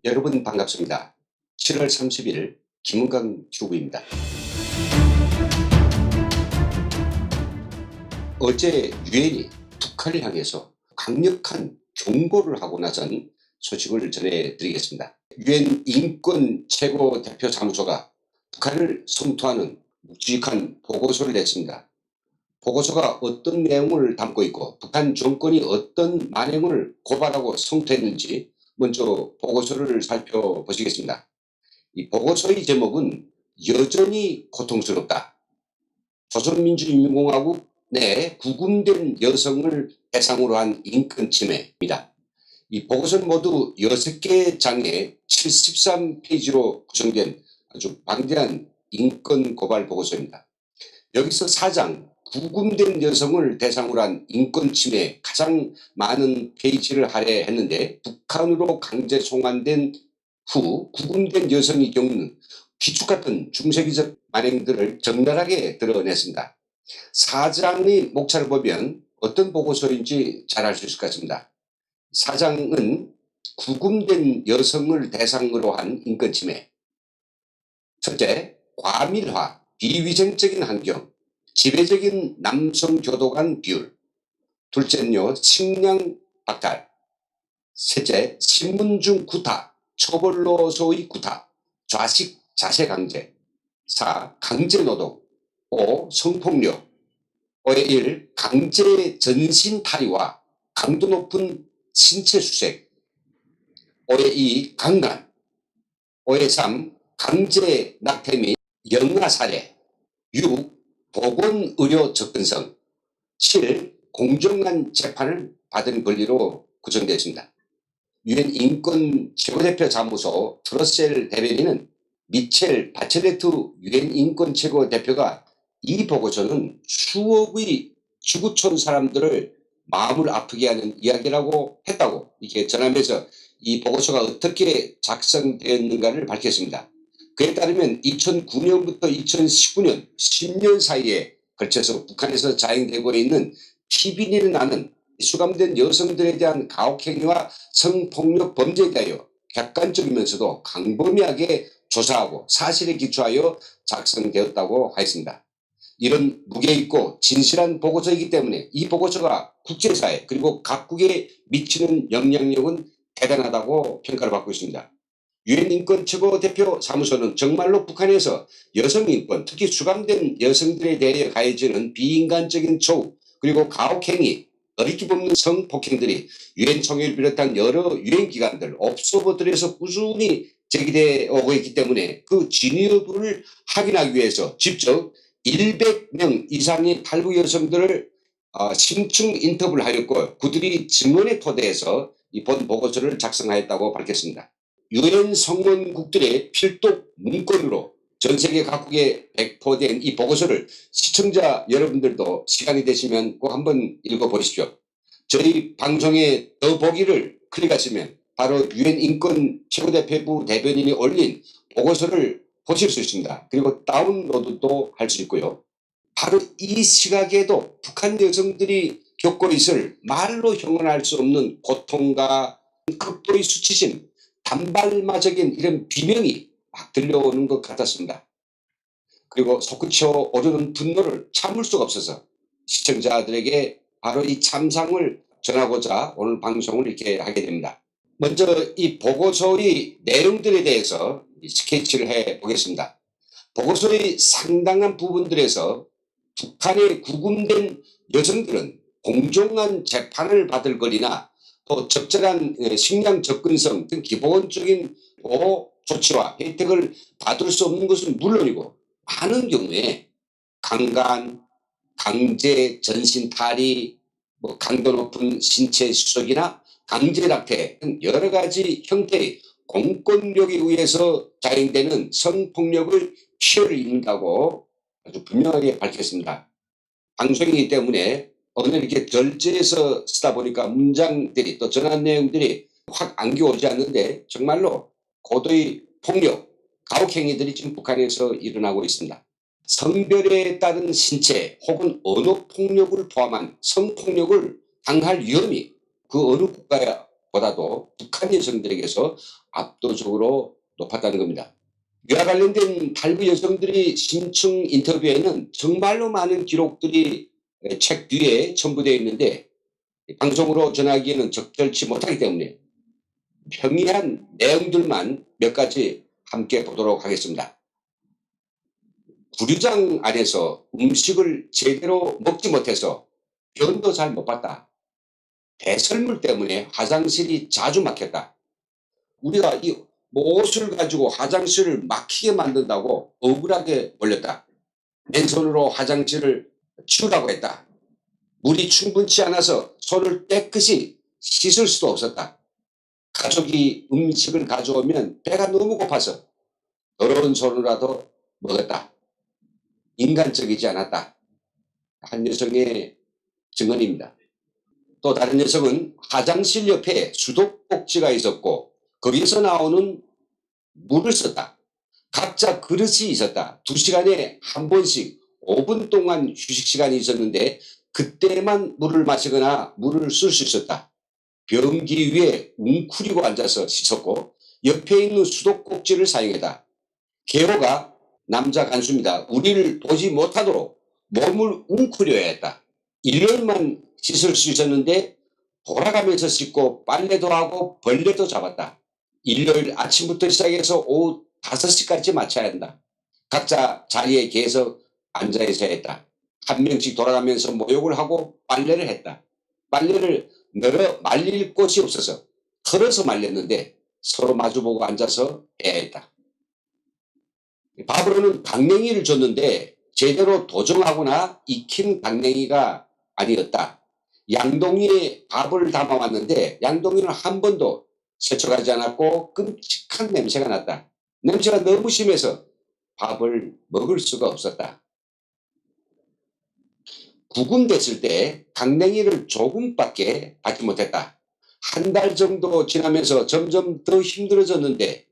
여러분 반갑습니다. 7월 30일 김은강 주부입니다. 어제 유엔이 북한을 향해서 강력한 경고를 하고 나선 소식을 전해드리겠습니다. 유엔 인권 최고 대표 사무소가 북한을 성토하는 묵직한 보고서를 냈습니다. 보고서가 어떤 내용을 담고 있고 북한 정권이 어떤 만행을 고발하고 성토했는지 먼저 보고서를 살펴보시겠습니다. 이 보고서의 제목은 여전히 고통스럽다. 조선민주인민공화국 내 구금된 여성을 대상으로 한 인권 침해입니다. 이 보고서는 모두 6개 장에 73페이지로 구성된 아주 방대한 인권 고발 보고서입니다. 여기서 4장 구금된 여성을 대상으로 한 인권 침해 가장 많은 페이지를 할애했는데, 북한으로 강제 송환된 후 구금된 여성의 경우는 기축 같은 중세기적 만행들을 적나라하게 드러냈습니다. 4장의 목차를 보면 어떤 보고서인지 잘 알 수 있을 것 같습니다. 4장은 구금된 여성을 대상으로 한 인권 침해. 첫째, 과밀화, 비위생적인 환경, 지배적인 남성 교도 간 비율. 둘째는요, 식량 박탈. 셋째, 신분중 구타, 처벌로서의 구타, 좌식 자세 강제. 4. 강제 노동. 5. 성폭력. 5의 1. 강제 전신 탈의와 강도 높은 신체 수색. 5의 2. 강간. 5의 3. 강제 낙태 및 영아 살해. 6. 보건의료 접근성. 7. 공정한 재판을 받은 권리로 구성되어 있습니다. 유엔 인권 최고대표 사무소 트러셀 대변인은 미첼 바체레트 유엔 인권 최고대표가 이 보고서는 수억의 지구촌 사람들을 마음을 아프게 하는 이야기라고 했다고 이렇게 전하면서 이 보고서가 어떻게 작성되었는가를 밝혔습니다. 그에 따르면 2009년부터 2019년 10년 사이에 걸쳐서 북한에서 자행되고 있는 피비린내 나는 수감된 여성들에 대한 가혹행위와 성폭력 범죄에 대하여 객관적이면서도 광범위하게 조사하고 사실에 기초하여 작성되었다고 하였습니다. 이런 무게 있고 진실한 보고서이기 때문에 이 보고서가 국제사회 그리고 각국에 미치는 영향력은 대단하다고 평가를 받고 있습니다. 유엔 인권 최고대표 사무소는 정말로 북한에서 여성인권, 특히 수감된 여성들에 대해 가해지는 비인간적인 처우 그리고 가혹행위, 어리낌 없는 성폭행들이 유엔 총회를 비롯한 여러 유엔 기관들, 옵서버들에서 꾸준히 제기되어 오고 있기 때문에 그 진위 여부를 확인하기 위해서 직접 100명 이상의 탈북 여성들을 심층 인터뷰를 하였고, 그들이 증언에 토대해서 이 본 보고서를 작성하였다고 밝혔습니다. 유엔 성원국들의 필독 문건으로 전 세계 각국에 배포된 이 보고서를 시청자 여러분들도 시간이 되시면 꼭 한번 읽어보십시오. 저희 방송에 더보기를 클릭하시면 바로 유엔 인권 최고대표 대변인이 올린 보고서를 보실 수 있습니다. 그리고 다운로드도 할 수 있고요. 바로 이 시각에도 북한 여성들이 겪고 있을 말로 형언할 수 없는 고통과 극도의 수치심, 단발마적인 이런 비명이 막 들려오는 것 같았습니다. 그리고 솟구쳐 오르는 분노를 참을 수가 없어서 시청자들에게 바로 이 참상을 전하고자 오늘 방송을 이렇게 하게 됩니다. 먼저 이 보고서의 내용들에 대해서 스케치를 해 보겠습니다. 보고서의 상당한 부분들에서 북한에 구금된 여성들은 공정한 재판을 받을 권리나 또 적절한 식량 접근성 등 기본적인 보호 조치와 혜택을 받을 수 없는 것은 물론이고, 많은 경우에 강간, 강제 전신 탈의, 강도 높은 신체 수속이나 강제 낙태 등 여러 가지 형태의 공권력에 의해서 자행되는 성폭력을 피해를 입는다고 아주 분명하게 밝혔습니다. 방송이기 때문에 오늘 이렇게 절제해서 쓰다 보니까 문장들이 또 전한 내용들이 확 안겨오지 않는데, 정말로 고도의 폭력, 가혹행위들이 지금 북한에서 일어나고 있습니다. 성별에 따른 신체 혹은 언어 폭력을 포함한 성폭력을 당할 위험이 그 어느 국가에 여성들보다도 북한 여성들에게서 압도적으로 높았다는 겁니다. 이와 관련된 탈북 여성들이 심층 인터뷰에는 정말로 많은 기록들이 책 뒤에 첨부되어 있는데 방송으로 전하기에는 적절치 못하기 때문에 평이한 내용들만 몇 가지 함께 보도록 하겠습니다. 구류장 안에서 음식을 제대로 먹지 못해서 변도 잘 못 봤다. 배설물 때문에 화장실이 자주 막혔다. 우리가 이 옷을 가지고 화장실을 막히게 만든다고 억울하게 몰렸다. 맨손으로 화장실을 치우라고 했다. 물이 충분치 않아서 손을 깨끗이 씻을 수도 없었다. 가족이 음식을 가져오면 배가 너무 고파서 더러운 손으로라도 먹었다. 인간적이지 않았다. 한 여성의 증언입니다. 또 다른 여성은 화장실 옆에 수도꼭지가 있었고 거기서 나오는 물을 썼다. 각자 그릇이 있었다. 2시간에 한 번씩 5분 동안 휴식 시간이 있었는데 그때만 물을 마시거나 물을 쓸 수 있었다. 변기 위에 웅크리고 앉아서 씻었고 옆에 있는 수도꼭지를 사용했다. 개호가 남자 간수입니다. 우리를 보지 못하도록 몸을 웅크려야 했다. 일요일만 씻을 수 있었는데 돌아가면서 씻고 빨래도 하고 벌레도 잡았다. 일요일 아침부터 시작해서 오후 5시까지 마쳐야 한다. 각자 자리에 계속 앉아 있어야 했다. 한 명씩 돌아가면서 모욕을 하고 빨래를 했다. 빨래를 널어 말릴 곳이 없어서 털어서 말렸는데 서로 마주보고 앉아서 해야 했다. 밥으로는 강냉이를 줬는데 제대로 도정하거나 익힌 강냉이가 아니었다. 양동이에 밥을 담아왔는데 양동이는 한 번도 세척하지 않았고 끔찍한 냄새가 났다. 냄새가 너무 심해서 밥을 먹을 수가 없었다. 구금됐을 때 강냉이를 조금밖에 받지 못했다. 한 달 정도 지나면서 점점 더 힘들어졌는데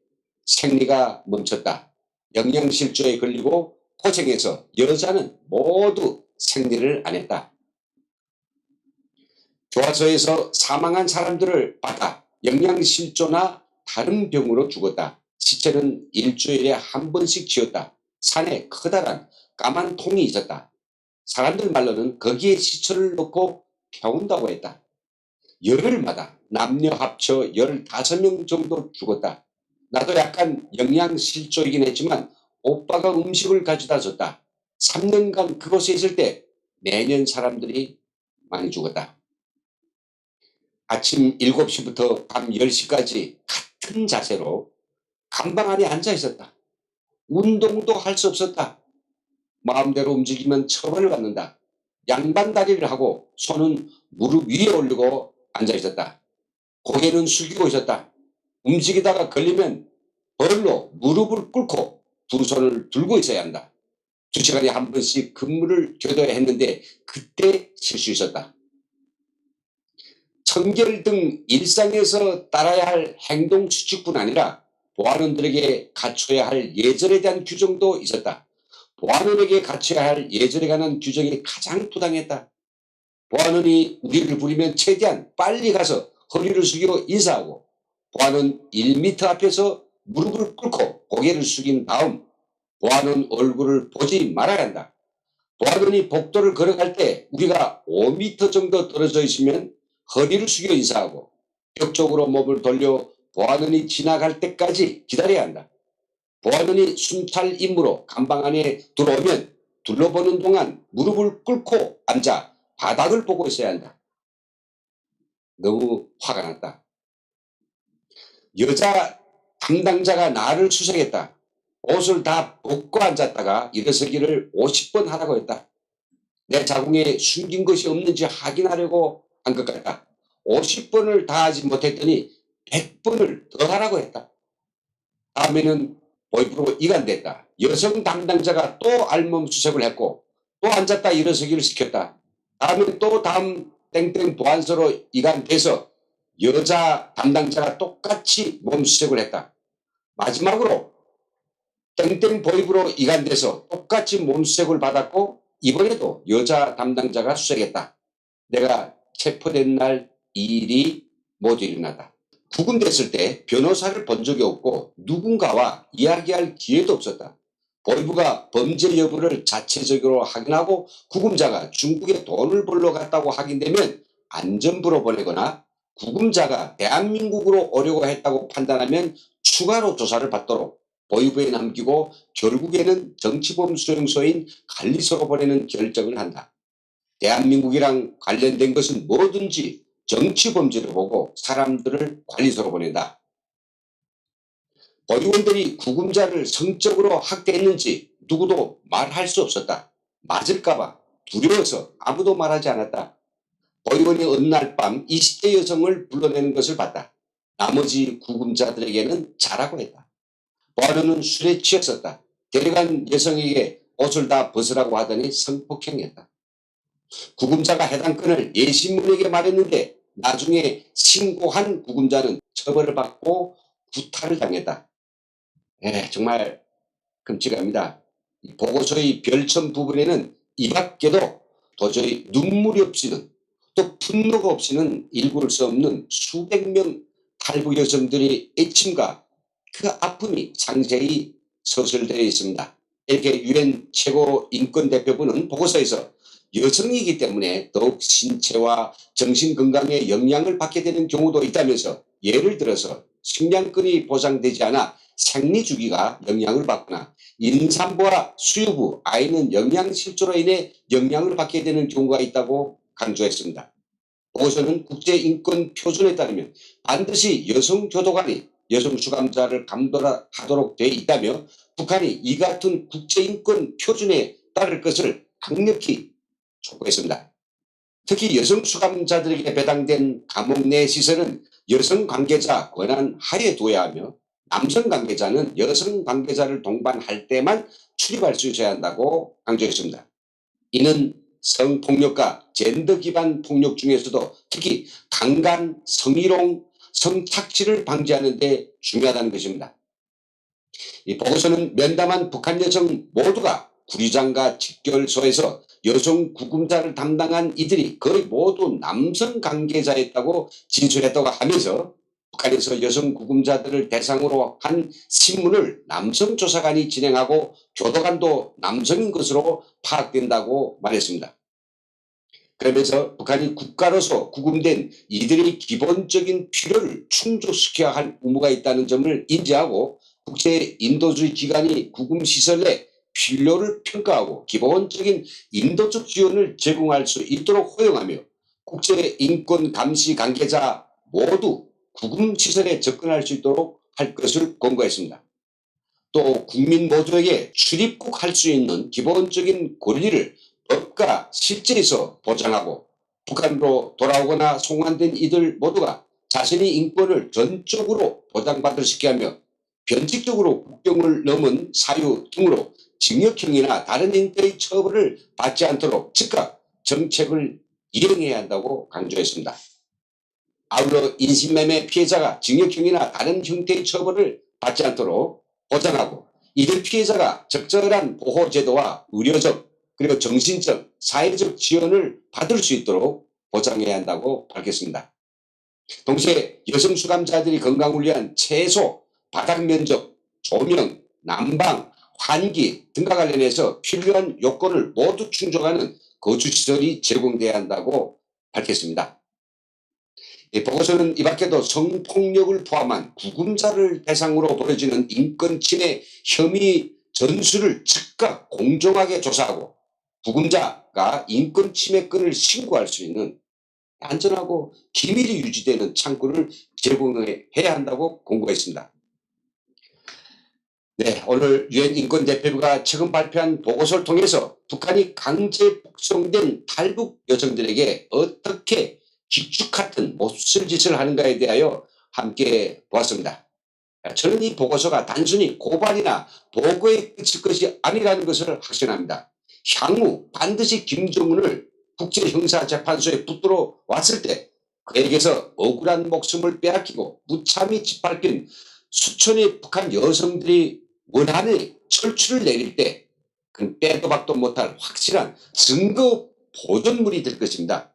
생리가 멈췄다. 영양실조에 걸리고 고생해서 여자는 모두 생리를 안 했다. 교화소에서 사망한 사람들을 받아 영양실조나 다른 병으로 죽었다. 시체는 일주일에 한 번씩 지었다. 산에 커다란 까만 통이 있었다. 사람들 말로는 거기에 시체를 넣고 태운다고 했다. 열흘마다 남녀 합쳐 15명 정도 죽었다. 나도 약간 영양실조이긴 했지만 오빠가 음식을 가져다 줬다. 3년간 그곳에 있을 때 매년 사람들이 많이 죽었다. 아침 7시부터 밤 10시까지 같은 자세로 감방 안에 앉아 있었다. 운동도 할 수 없었다. 마음대로 움직이면 처벌을 받는다. 양반다리를 하고 손은 무릎 위에 올리고 앉아 있었다. 고개는 숙이고 있었다. 움직이다가 걸리면 벌로 무릎을 꿇고 두 손을 들고 있어야 한다. 2시간에 한 번씩 근무를 교도해야 했는데 그때 쉴 수 있었다. 청결 등 일상에서 따라야 할 행동 수칙뿐 아니라 보안원들에게 갖춰야 할 예절에 대한 규정도 있었다. 보안원에게 갖춰야 할 예절에 관한 규정이 가장 부당했다. 보안원이 우리를 부리면 최대한 빨리 가서 허리를 숙여 인사하고 보안원 1m 앞에서 무릎을 꿇고 고개를 숙인 다음 보안원 얼굴을 보지 말아야 한다. 보안원이 복도를 걸어갈 때 우리가 5m 정도 떨어져 있으면 허리를 숙여 인사하고 벽 쪽으로 몸을 돌려 보안원이 지나갈 때까지 기다려야 한다. 보안원이 순찰 임무로 감방 안에 들어오면 둘러보는 동안 무릎을 꿇고 앉아 바닥을 보고 있어야 한다. 너무 화가 났다. 여자 담당자가 나를 수색했다. 옷을 다 벗고 앉았다가 일어서기를 50번 하라고 했다. 내 자궁에 숨긴 것이 없는지 확인하려고 한 것 같다. 50번을 다 하지 못했더니 100번을 더 하라고 했다. 다음에는 보이프로 이간됐다. 여성 담당자가 또 알몸 수색을 했고 또 앉았다 일어서기를 시켰다. 다음에 또 다음 땡땡 보안소로 이간돼서 여자 담당자가 똑같이 몸 수색을 했다. 마지막으로 땡땡 보이프로 이간돼서 똑같이 몸 수색을 받았고 이번에도 여자 담당자가 수색했다. 내가 체포된 날 이 일이 모두 일어나다. 구금됐을 때 변호사를 본 적이 없고 누군가와 이야기할 기회도 없었다. 보이부가 범죄 여부를 자체적으로 확인하고 구금자가 중국에 돈을 벌러 갔다고 확인되면 안전부로 보내거나 구금자가 대한민국으로 오려고 했다고 판단하면 추가로 조사를 받도록 보이부에 남기고 결국에는 정치범 수용소인 관리소로 보내는 결정을 한다. 대한민국이랑 관련된 것은 뭐든지 정치범죄로 보고 사람들을 관리소로 보낸다. 보육원들이 구금자를 성적으로 학대했는지 누구도 말할 수 없었다. 맞을까봐 두려워서 아무도 말하지 않았다. 보육원이 어느 날 밤 20대 여성을 불러내는 것을 봤다. 나머지 구금자들에게는 자라고 했다. 보아노는 술에 취했었다. 데려간 여성에게 옷을 다 벗으라고 하더니 성폭행했다. 구금자가 해당 건을 예신문에게 말했는데 나중에 신고한 구금자는 처벌을 받고 구타를 당했다. 정말 끔찍합니다. 보고서의 별첨 부분에는 이 밖에도 도저히 눈물이 없이는 또 분노가 없이는 읽을 수 없는 수백 명 탈북 여성들의 애침과 그 아픔이 상세히 서술되어 있습니다. 이렇게 유엔 최고 인권대표부는 보고서에서 여성이기 때문에 더욱 신체와 정신 건강에 영향을 받게 되는 경우도 있다면서 예를 들어서 식량권이 보장되지 않아 생리 주기가 영향을 받거나 임산부와 수유부, 아이는 영양실조로 인해 영향을 받게 되는 경우가 있다고 강조했습니다. 보고서는 국제인권 표준에 따르면 반드시 여성 교도관이 여성 수감자를 감독하도록 되어 있다며 북한이 이 같은 국제인권 표준에 따를 것을 강력히 촉구했습니다. 특히 여성 수감자들에게 배당된 감옥 내 시설은 여성 관계자 권한 하에 두어야 하며 남성 관계자는 여성 관계자를 동반할 때만 출입할 수 있어야 한다고 강조했습니다. 이는 성폭력과 젠더 기반 폭력 중에서도 특히 강간, 성희롱, 성착취를 방지하는 데 중요하다는 것입니다. 이 보고서는 면담한 북한 여성 모두가 구리장과 집결소에서 여성 구금자를 담당한 이들이 거의 모두 남성 관계자였다고 진술했다고 하면서 북한에서 여성 구금자들을 대상으로 한 신문을 남성 조사관이 진행하고 교도관도 남성인 것으로 파악된다고 말했습니다. 그러면서 북한이 국가로서 구금된 이들의 기본적인 필요를 충족시켜야 할 의무가 있다는 점을 인지하고 국제 인도주의 기관이 구금시설 내 필요를 평가하고 기본적인 인도적 지원을 제공할 수 있도록 허용하며 국제인권 감시 관계자 모두 구금시설에 접근할 수 있도록 할 것을 권고했습니다. 또 국민 모두에게 출입국할 수 있는 기본적인 권리를 법과 실제에서 보장하고 북한으로 돌아오거나 송환된 이들 모두가 자신의 인권을 전적으로 보장받을 수 있게 하며 변칙적으로 국경을 넘은 사유 등으로 징역형이나 다른 형태의 처벌을 받지 않도록 즉각 정책을 이행해야 한다고 강조했습니다. 아울러 인신매매 피해자가 징역형이나 다른 형태의 처벌을 받지 않도록 보장하고 이들 피해자가 적절한 보호제도와 의료적 그리고 정신적 사회적 지원을 받을 수 있도록 보장해야 한다고 밝혔습니다. 동시에 여성 수감자들이 건강을 위한 채소, 바닥 면적, 조명, 난방, 환기 등과 관련해서 필요한 요건을 모두 충족하는 거주시설이 제공돼야 한다고 밝혔습니다. 이 보고서는 이 밖에도 성폭력을 포함한 구금자를 대상으로 벌어지는 인권침해 혐의 전수를 즉각 공정하게 조사하고 구금자가 인권침해건을 신고할 수 있는 안전하고 기밀이 유지되는 창구를 제공해야 한다고 공고했습니다. 네, 오늘 유엔 인권대표부가 최근 발표한 보고서를 통해서 북한이 강제 북송된 탈북 여성들에게 어떻게 기축 같은 몹쓸 짓을 하는가에 대하여 함께 보았습니다. 저는 이 보고서가 단순히 고발이나 보고에 그칠 것이 아니라는 것을 확신합니다. 향후 반드시 김정은을 국제형사재판소에 붙들어 왔을 때 그에게서 억울한 목숨을 빼앗기고 무참히 짓밟힌 수천의 북한 여성들이 원한의 철출을 내릴 때 그는 빼도 박도 못할 확실한 증거 보존물이 될 것입니다.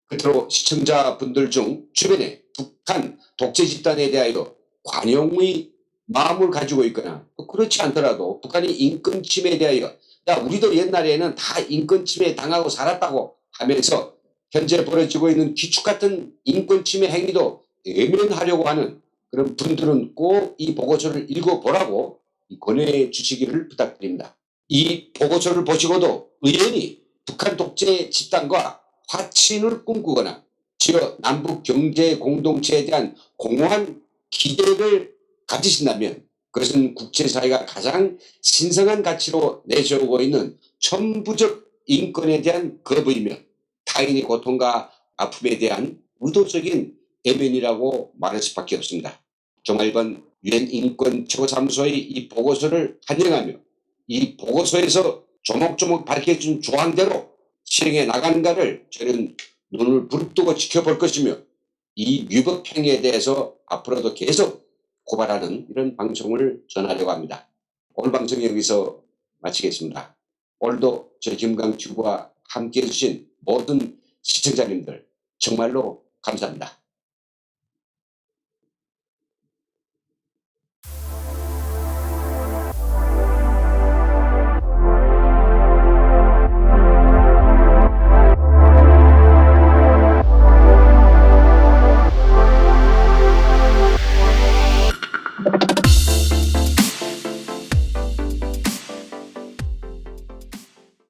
끝으로 시청자분들 중 주변에 북한 독재 집단에 대하여 관용의 마음을 가지고 있거나 그렇지 않더라도 북한의 인권 침해에 대하여 야 우리도 옛날에는 다 인권 침해 당하고 살았다고 하면서 현재 벌어지고 있는 기축 같은 인권 침해 행위도 외면하려고 하는 그런 분들은 꼭 이 보고서를 읽어보라고 권해 주시기를 부탁드립니다. 이 보고서를 보시고도 의원이 북한 독재 집단과 화친을 꿈꾸거나 지어 남북 경제 공동체에 대한 공허한 기대를 가지신다면 그것은 국제사회가 가장 신성한 가치로 내세우고 있는 천부적 인권에 대한 거부이며 타인의 고통과 아픔에 대한 의도적인 애면이라고 말할 수밖에 없습니다. 종합1번 유엔 인권 최고사무소의 이 보고서를 환영하며 이 보고서에서 조목조목 밝혀준 조항대로 실행해 나가는가를 저는 눈을 부릅뜨고 지켜볼 것이며 이 위법 행위에 대해서 앞으로도 계속 고발하는 이런 방송을 전하려고 합니다. 오늘 방송 여기서 마치겠습니다. 오늘도 저희 김강튜브와 함께해 주신 모든 시청자님들 정말로 감사합니다.